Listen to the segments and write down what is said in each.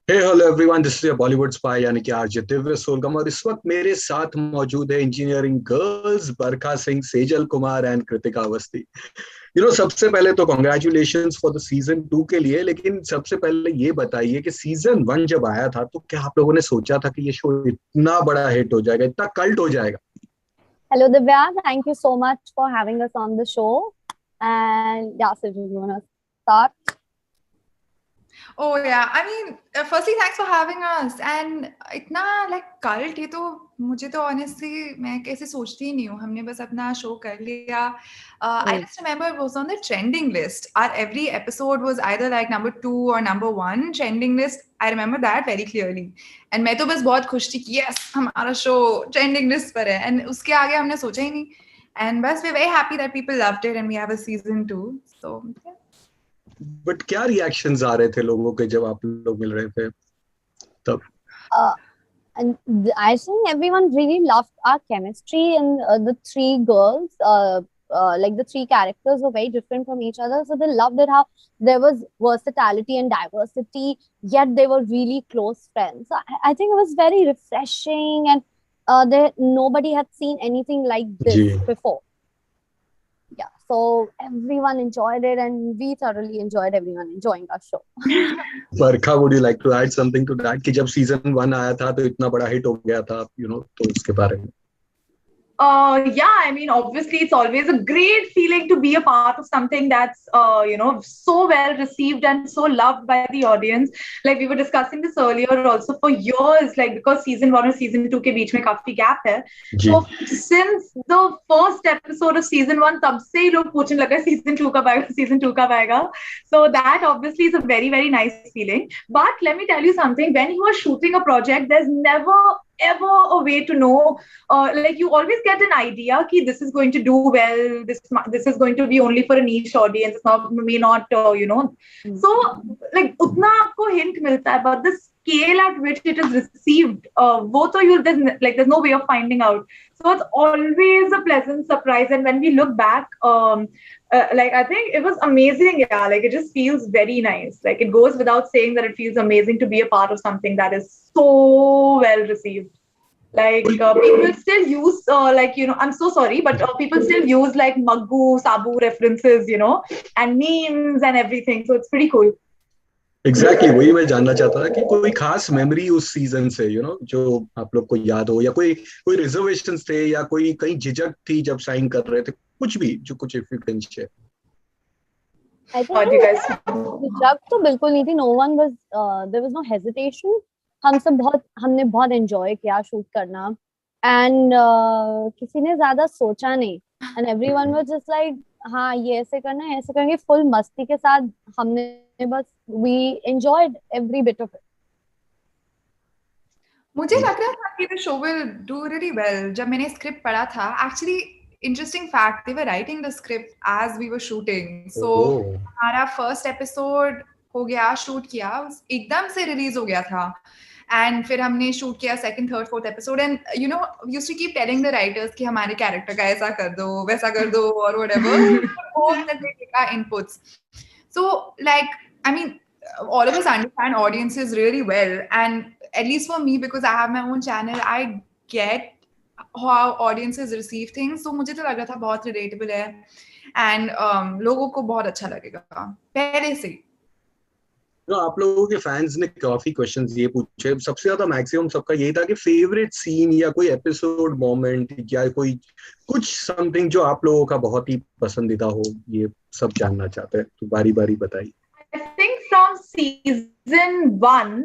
Hey hello everyone, this is Bollywood spy यानी कि RJ Divya सोलगम। और इस वक्त मेरे साथ मौजूद है engineering girls Barkha Singh, Sejal Kumar and Kritika Awasthi. सबसे पहले तो कॉन्ग्रेचुलेशंस फॉर द सीजन 2 के लिए। लेकिन सबसे पहले ये बताइए कि सीजन 1 जब आया था तो क्या आप लोगों ने सोचा था कि ये शो इतना बड़ा हिट हो जाएगा, इतना कल्ट हो जाएगा? Hello, Divya. Thank you so much for having us on the show. And yeah, so do you want to start? Oh yeah, I mean, firstly, thanks for having us. And इतना like cult ये तो मुझे तो honestly मैं कैसे सोचती ही नहीं हूँ. हमने बस अपना show कर लिया. I just remember it was on the trending list. Our every episode was either like number 2 or number 1 trending list. I remember that very clearly. And मैं तो बस बहुत खुश थी कि yes हमारा show trending list पर है. And उसके आगे हमने सोचा ही नहीं. And बस we're very happy that people loved it and we have a season 2. So yeah. But क्या रिएक्शंस आ रहे थे लोगों के जब आप लोग मिल रहे थे तब? And I think everyone really loved our chemistry, and the three girls, like the three characters were very different from each other. So they loved it how there was versatility and diversity, yet they were really close friends. So I think it was very refreshing, and nobody had seen anything like this before. Yeah, so everyone enjoyed it, and we thoroughly enjoyed everyone enjoying our show. Barkha, would you like to add something to that? कि जब season 1 आया था तो इतना बड़ा hit हो गया था, तो उसके बारे में. Yeah, I mean, obviously, it's always a great feeling to be a part of something that's, so well received and so loved by the audience. Like we were discussing this earlier, also for years, like because season 1 और season 2 के बीच में काफी gap है. So since the first episode of season 1, तब से ही लोग पूछने लगे season 2 कब आएगा, season 2 कब आएगा. So that obviously is a very, very nice feeling. But let me tell you something: when you are shooting a project, there's never ever a way to know, like you always get an idea कि this is going to do well, this is going to be only for a niche audience, may not, so like उतना आपको hint मिलता है, but the scale at which it is received, वो तो there's no way of finding out. So it's always a pleasant surprise, and when we look back, like I think it was amazing. Yeah, like it just feels very nice. Like it goes without saying that it feels amazing to be a part of something that is so well received. Like people still use I'm so sorry, but people still use like Maggu, Sabu references, and memes and everything. So it's pretty cool. Exactly, वही मैं जानना चाहता था कि कोई खास memory उस season से जो आप लोग को याद हो, या कोई रिजर्वेशंस थे, या कोई कहीं झिझक थी जब साइन कर रहे थे, कुछ भी जो कुछ if you can share. I think झिझक तो बिल्कुल नहीं थी. No one was, there was no hesitation. हमने बहुत एंजॉय किया शूट करना, एंड किसी ने ज्यादा सोचा नहीं, and everyone was just like हाँ ये ऐसे करना है, ऐसे करेंगे, फुल मस्ती के साथ हमने बस we enjoyed every bit of it. मुझे लग रहा था कि the show will do really well. जब मैंने स्क्रिप्ट पढ़ा था, actually interesting fact, they were writing the script as we were shooting. So हमारा फर्स्ट एपिसोड हो गया, शूट किया, एकदम से रिलीज हो गया था. एंड फिर हमने शूट किया second, third, fourth episode, and used to keep telling the writers कि हमारे कैरेक्टर का ऐसा कर दो, वैसा कर दो, और whatever all that they take our inputs. So like I mean, all of us understand audiences really well, and at least for me, because I have my own channel, I get how audiences receive things. So मुझे तो लग रहा था बहुत relatable है, and लोगों को बहुत अच्छा लगेगा पहले से. आप लोगों के फैंस ने काफी क्वेश्चंस ये पूछे. सबसे ज्यादा मैक्सिमम सबका यही था कि फेवरेट सीन या कोई एपिसोड मोमेंट या कोई कुछ समथिंग जो आप लोगों का बहुत ही पसंदीदा हो, ये सब जानना चाहते हैं. तो बारी बारी बताइए. I think from season 1,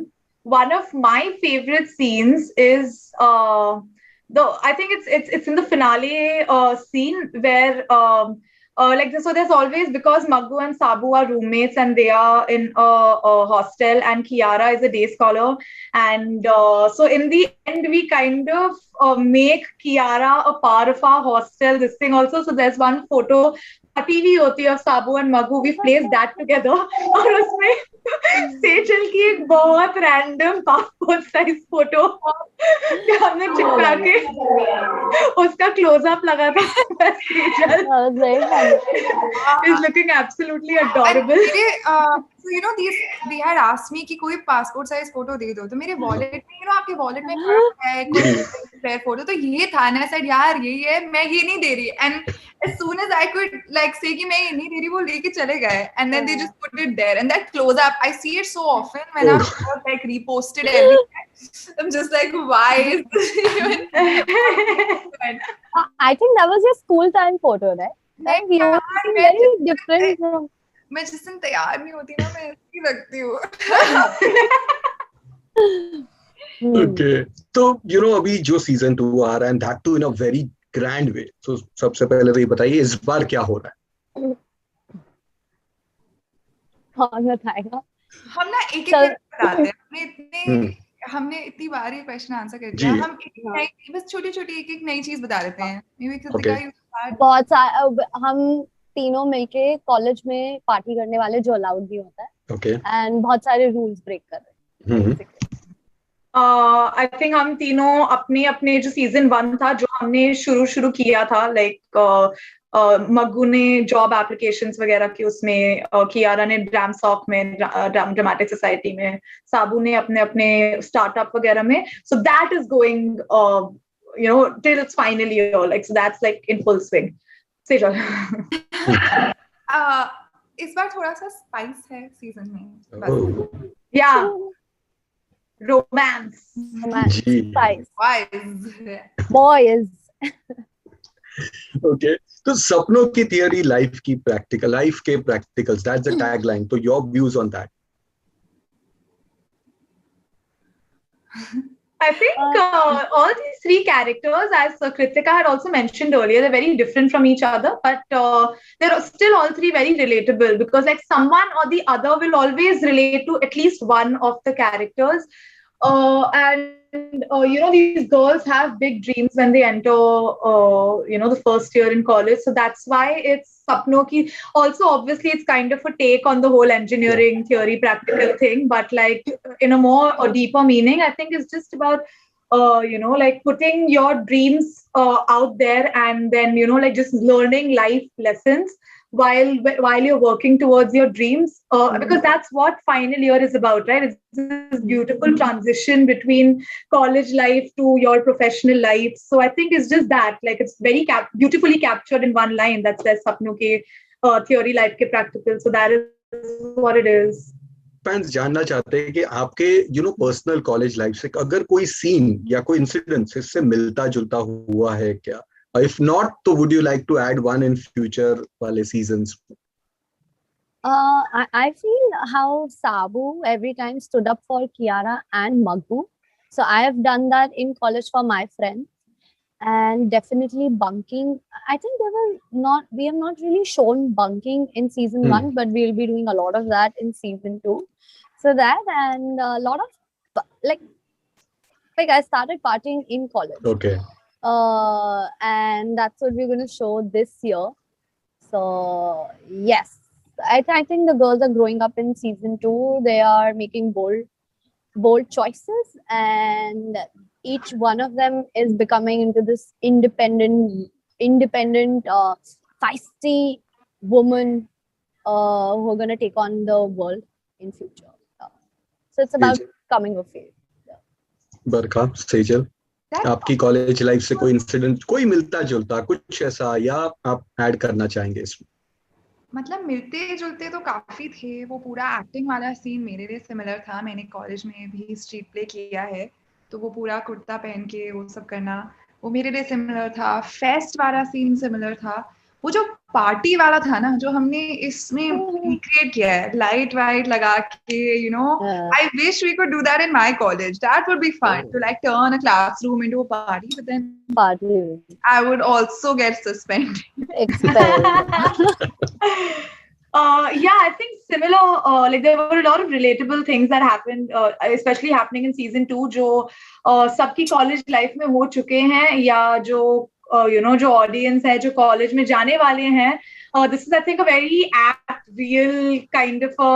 one of my favorite scenes is I think it's in the finale scene where so there's always, because Maggu and Sabu are roommates and they are in a hostel, and Kiara is a day scholar, and so in the end we kind of make Kiara a part of our hostel, this thing also. So there's one photo TV होती है of Sabu and Maggu, we placed that together, और उसमें सेजल की एक बहुत random passport size photo हमने चिपका के उसका क्लोजअप लगा था. Sejal is looking absolutely adorable. So you know they had asked me कि कोई passport size photo दे दो, तो मेरे wallet में you know आपके wallet में है कोई spare photo, तो ये था ना, I said यार यही है, मैं ये नहीं दे रही, and as soon as I could like say कि मैं ये नहीं दे रही, वो लेके चले गए, and then they just put it there, and that close up I see it so often when I'm like reposted everywhere. I'm just like, why is this even? I think that was your school time photo, right? Like you were very different from. मैं जिस दिन तैयार नहीं होती ना, मैं ऐसी लगती हूँ. Okay, तो you know अभी जो season 2 आ रहा है, and that too in a very grand way. So सबसे पहले तो ये बताइए इस बार क्या हो रहा है? कौन बताएगा? हम ना एक बताते हैं. हमने इतनी बार ये क्वेश्चन आंसर कर दिया. हम बस छोटी-छोटी एक नई चीज बता देते हैं. बहुत सारे हम तीनों मिलके कॉलेज में पार्टी करने वाले जो अलाउड भी होता है, एंड बहुत सारे रूल्स ब्रेक कर रहे हैं. आई थिंक हम तीनों अपने अपने जो सीजन 1 था, जो हमने शुरू किया था, लाइक मग्गू ने जॉब एप्लीकेशंस वगैरह की उसमें, कियारा ने ड्रामसॉक में, ड्रामेटिक सोसाइटी में, साबू ने अपने अपने स्टार्टअप वगैरह में. So that is going you know till it's finally all, like so that's like in full swing. Sejal. इस बार थोड़ा सा स्पाइस है सीजन में. Yeah. Romance. Spice. Boys. Okay. तो सपनों की थियरी, लाइफ की प्रैक्टिकल, लाइफ के प्रैक्टिकल्स, that's the tagline. तो your views on that? I think all these 3 characters, as Kritika had also mentioned earlier, they're very different from each other, but they're still all 3 very relatable, because like someone or the other will always relate to at least one of the characters. And you know, these girls have big dreams when they enter you know, the first year in college, so that's why it's sapno ki. Also obviously it's kind of a take on the whole engineering theory practical thing, but like in a more or deeper meaning, I think it's just about you know, like putting your dreams out there, and then you know, like just learning life lessons while you're working towards your dreams, because that's what final year is about, right? It's this beautiful transition between college life to your professional life. So I think it's just that, like it's very beautifully captured in one line that says sapno ke theory, life ke practical. So that is what it is. Fans जानना चाहते हैं कि आपके you know personal college life से अगर कोई scene या कोई इंसिडेंट इससे मिलता जुलता हुआ है क्या? If not, so would you like to add one in future wale seasons? I feel how Sabu every time stood up for Kiara and Maggu. So I have done that in college for my friends, and definitely bunking. I think we have not really shown bunking in season 1, but we'll be doing a lot of that in season 2. So that, and a lot of like I started partying in college. Okay. And that's what we're going to show this year. So yes, I think the girls are growing up in season 2. They are making bold choices, and each one of them is becoming into this independent feisty woman who are going to take on the world in future. So it's about coming of age. Barkha, Sejal, आपकी college life से कोई incident, कोई मिलता जुलता कुछ ऐसा, या आप ऐड करना चाहेंगे इसमें? मतलब मिलते जुलते तो काफी थे. वो पूरा एक्टिंग वाला सीन मेरे लिए सिमिलर था. मैंने कॉलेज में भी स्ट्रीट प्ले किया है, तो वो पूरा कुर्ता पहन के वो सब करना, वो मेरे लिए सिमिलर था. फेस्ट वाला सीन सिमिलर था. वो जो पार्टी वाला था ना, जो हमने इसमें रिक्रिएट किया है, लाइट वाइट लगा के, you know, I wish we could do that in my college. That would be fun to like turn a classroom into a party, but then I would also get suspended. Yeah, I think similar, like there were a lot of relatable things that happened, especially happening in season 2, जो सबकी college life में हो चुके हैं, या जो you know, जो audience है, जो college में जाने वाले हैं. This is, I think, a very apt, real kind of a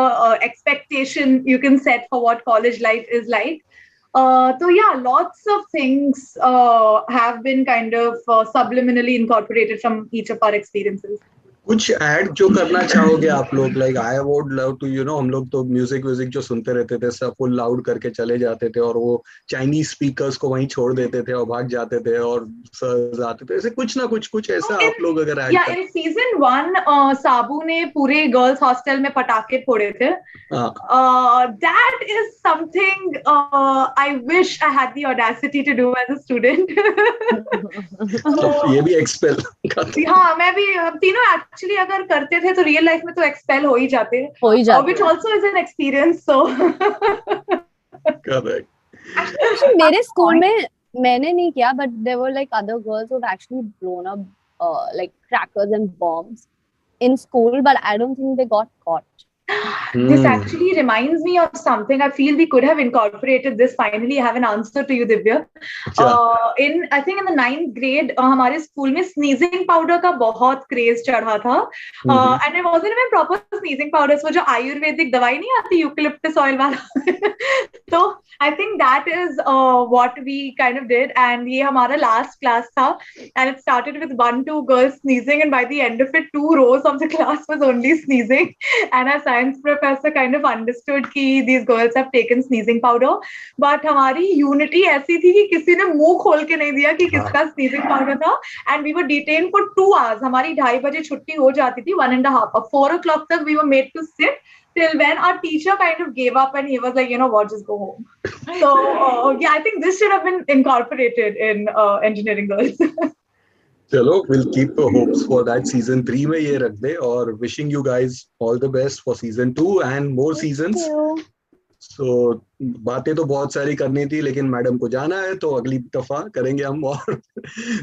expectation you can set for what college life is like. So yeah, lots of things have been kind of subliminally incorporated from each of our experiences. कुछ add जो करना चाहोगे आप लोग, like I would love to हम लोग तो music जो सुनते रहते थे, सब फुल लाउड करके चले जाते थे और वो चाइनीज स्पीकर्स को वहीं छोड़ देते थे और भाग जाते थे और सर आते थे, ऐसे कुछ ना कुछ ऐसा आप लोग अगर ऐड कर। इन सीजन 1 साबू ने पूरे गर्ल्स हॉस्टल में पटाखे फोड़े थे. That is something I wish I had the audacity to do as a student. ये भी एक्सपेल हाँ, मैं भी, हम तीनों एक्चुअली अगर करते थे तो रियल लाइफ में तो एक्सपेल हो ही जाते हैं, which also is an experience. So correct. Actually, मेरे स्कूल में मैंने नहीं किया, but there were like other girls who have actually blown up like crackers and bombs in school, but I don't think they got caught. This actually reminds me of something. I feel we could have incorporated this. Finally, I have an answer to you, Divya. I think in the 9th grade, हमारे school में sneezing powder का बहुत craze चढ़ा था. And it wasn't even proper sneezing powders, वो जो आयुर्वेदिक दवाई नहीं आती eucalyptus oil वाला. So I think that is what we kind of did. And ये हमारा last class था, and it started with 1-2 girls sneezing, and by the end of it, 2 rows of the class was only sneezing. And our science professor kind of understood कि these girls have taken sneezing powder, but हमारी unity ऐसी थी कि किसी ने मुंह खोल के नहीं दिया कि किसका sneezing powder था, and we were detained for 2 hours. हमारी 2:30 बजे छुट्टी हो जाती थी, 1.5 hours. 4 o'clock तक we were made to sit till when our teacher kind of gave up and he was like, you know what, just go home. So yeah, I think this should have been incorporated in engineering girls. चलो, we'll keep the hopes for that. Season 3 में ये रख दे, और wishing you guys all the best for season 2 and more seasons. So बातें तो बहुत सारी करनी थी, लेकिन मैडम को जाना है तो अगली दफा करेंगे हम. और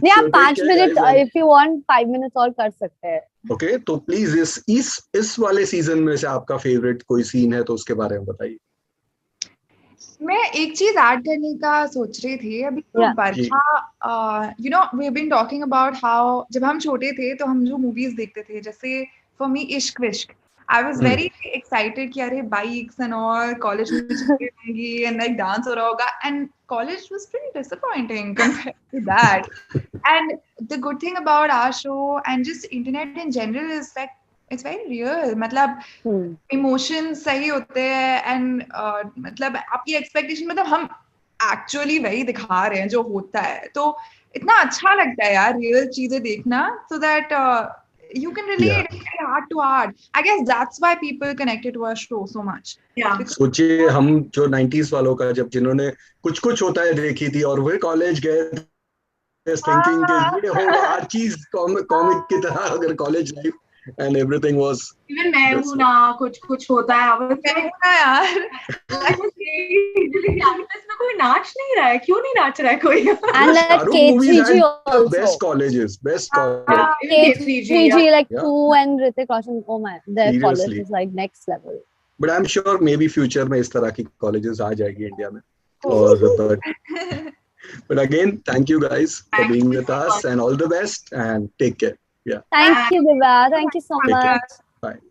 या 5 minute if you want 5 minutes और कर सकते हैं. ओके, तो प्लीज इस वाले सीजन में से आपका फेवरेट कोई सीन है तो उसके बारे में बताइए. मैं एक चीज ऐड करने का सोच रही थी अभी. तो Barkha, you know we have been talking about how जब हम छोटे थे तो हम जो मूवीज देखते थे, जैसे फॉर मी इश्क विश्क, आई वाज वेरी एक्साइटेड कि अरे बाइक्स एंड ऑल कॉलेज में चलेंगी एंड लाइक डांस हो रहा होगा, and college was pretty disappointing compared to that. And the good thing about our show and just internet in general is that it's very real. मतलब emotion सही होते हैं, and मतलब आपकी एक्सपेक्टेशन, मतलब हम एक्चुअली वही दिखा रहे हैं जो होता है, तो इतना अच्छा लगता है यार रियल चीजें देखना, so that you can relate heart to heart. I guess that's why people connected to our show so much. Yeah. सोचिए हम जो 90s वालों का, जब जिन्होंने कुछ होता है देखी थी और वे कॉलेज गए थिंकिंग कि ये होगा हर चीज कॉमिक की तरह, अगर college life and everything was even मैं हूँ ना, कुछ होता है. मैं हूँ ना यार, कैंपस में कोई नाच नहीं रहा है, क्यों नहीं नाच रहा है कोई? And that K3G also best colleges. K3G like Pooh and Hrithik Roshan, oh my, their college is like next level. But I'm sure maybe future में इस तरह की colleges आ जाएगी इंडिया में. और but again, thank you guys for being with us, and all the best, and take care. Yeah. Thank you, Divya. Thank you so much. Bye.